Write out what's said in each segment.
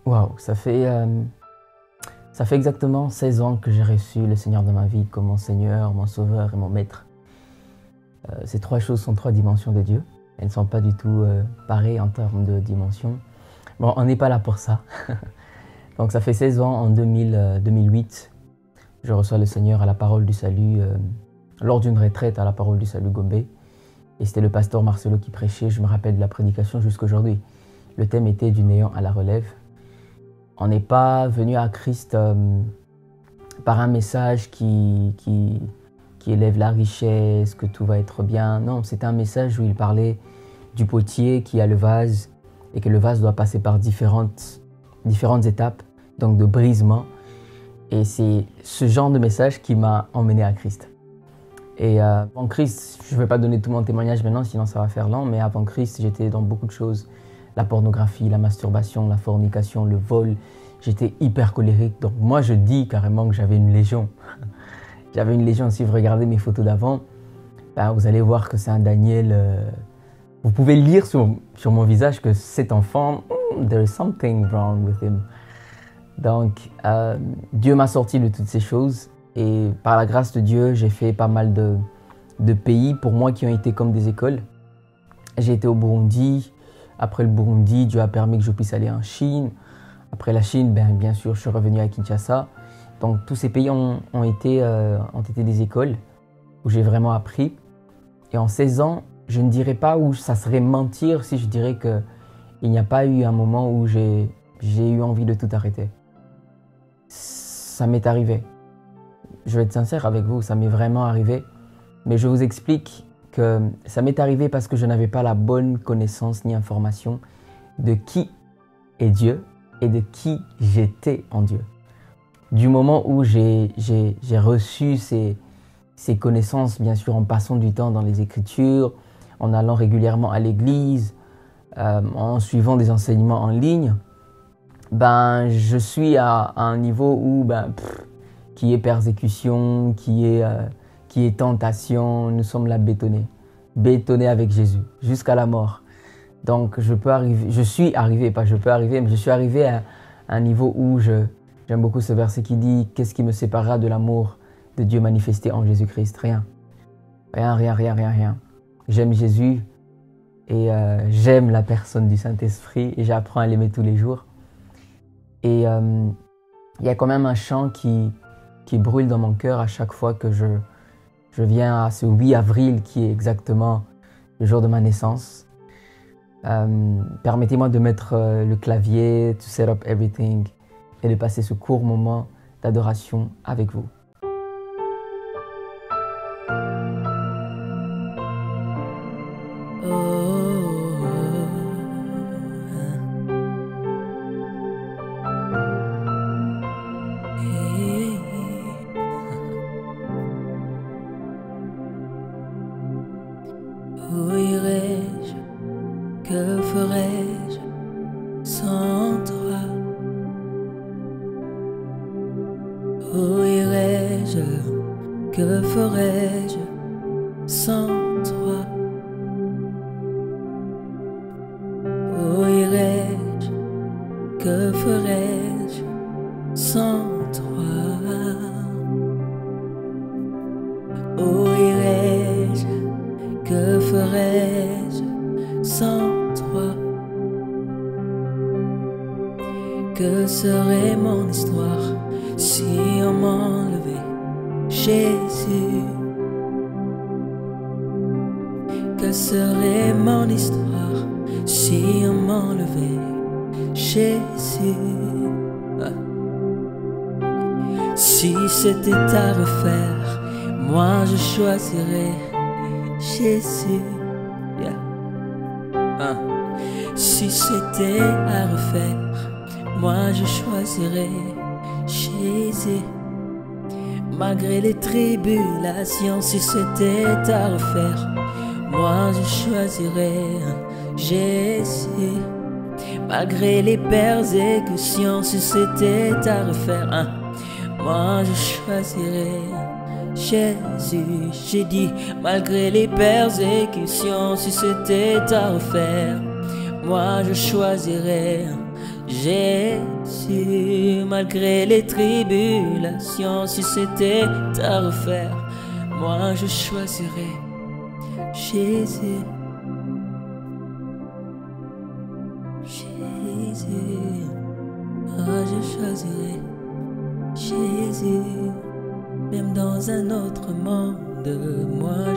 Waouh, ça fait exactement 16 ans que j'ai reçu le Seigneur dans ma vie comme mon Seigneur, mon Sauveur et mon Maître. Ces trois choses sont trois dimensions de Dieu. Elles ne sont pas du tout pareilles en termes de dimensions. Bon, on n'est pas là pour ça. Donc ça fait 16 ans, en 2008, je reçois le Seigneur à la Parole du Salut, lors d'une retraite à la Parole du Salut Gombe. Et c'était le pasteur Marcelo qui prêchait, je me rappelle de la prédication jusqu'aujourd'hui. Le thème était du néant à la relève. On n'est pas venu à Christ par un message qui élève la richesse, que tout va être bien. Non, c'était un message où il parlait du potier qui a le vase et que le vase doit passer par différentes étapes, donc de brisement. Et c'est ce genre de message qui m'a emmené à Christ. Et avant Christ, je ne vais pas donner tout mon témoignage maintenant, sinon ça va faire long, mais avant Christ, j'étais dans beaucoup de choses. La pornographie, la masturbation, la fornication, le vol. J'étais hyper colérique. Donc moi, je dis carrément que j'avais une légion. J'avais une légion. Si vous regardez mes photos d'avant, ben, vous allez voir que c'est un Daniel. Vous pouvez lire sur mon visage que cet enfant, there is something wrong with him. Donc, Dieu m'a sorti de toutes ces choses. Et par la grâce de Dieu, j'ai fait pas mal de pays pour moi qui ont été comme des écoles. J'ai été au Burundi. Après le Burundi, Dieu a permis que je puisse aller en Chine. Après la Chine, bien sûr, je suis revenu à Kinshasa. Donc tous ces pays ont été des écoles où j'ai vraiment appris. Et en 16 ans, je ne dirais pas où ça serait mentir si je dirais qu'il n'y a pas eu un moment où j'ai eu envie de tout arrêter. Ça m'est arrivé. Je vais être sincère avec vous, ça m'est vraiment arrivé. Mais je vous explique que ça m'est arrivé parce que je n'avais pas la bonne connaissance ni information de qui est Dieu et de qui j'étais en Dieu. Du moment où j'ai reçu ces connaissances, bien sûr en passant du temps dans les Écritures, en allant régulièrement à l'église, en suivant des enseignements en ligne, je suis à un niveau où qui est persécution, qui est tentation, nous sommes là bétonnés avec Jésus, jusqu'à la mort. Donc je suis arrivé à un niveau où j'aime beaucoup ce verset qui dit « Qu'est-ce qui me séparera de l'amour de Dieu manifesté en Jésus-Christ ?» Rien. Rien. J'aime Jésus et j'aime la personne du Saint-Esprit et j'apprends à l'aimer tous les jours. Et il y a quand même un chant qui brûle dans mon cœur à chaque fois que je viens à ce 8 avril qui est exactement le jour de ma naissance. Permettez-moi de mettre le clavier, to set up everything et de passer ce court moment d'adoration avec vous. Où irai-je? Que ferai-je sans toi? Où irai-je? Que ferai-je sans toi? Où irai-je? Que ferai-je sans toi? Où irai-je? Que ferai-je sans toi? Que serait mon histoire si on m'enlevait Jésus? Que serait mon histoire si on m'enlevait Jésus? Si c'était à refaire, moi je choisirais Jésus. Si c'était à refaire, moi je choisirais Jésus. Malgré les tribulations, si c'était à refaire, moi je choisirais Jésus. Malgré les persécutions, si c'était à refaire, moi je choisirais Jésus. J'ai dit, malgré les persécutions, si c'était à refaire, moi je choisirais Jésus, malgré les tribulations, si c'était à refaire, moi je choisirais Jésus. Jésus, moi je choisirais Jésus. Même dans un autre monde, moi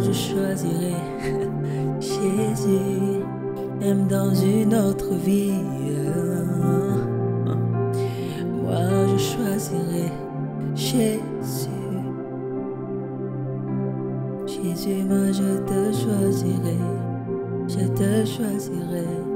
je choisirais Jésus. Même dans une autre vie, moi je choisirais Jésus. Jésus, moi je te choisirais, je te choisirais.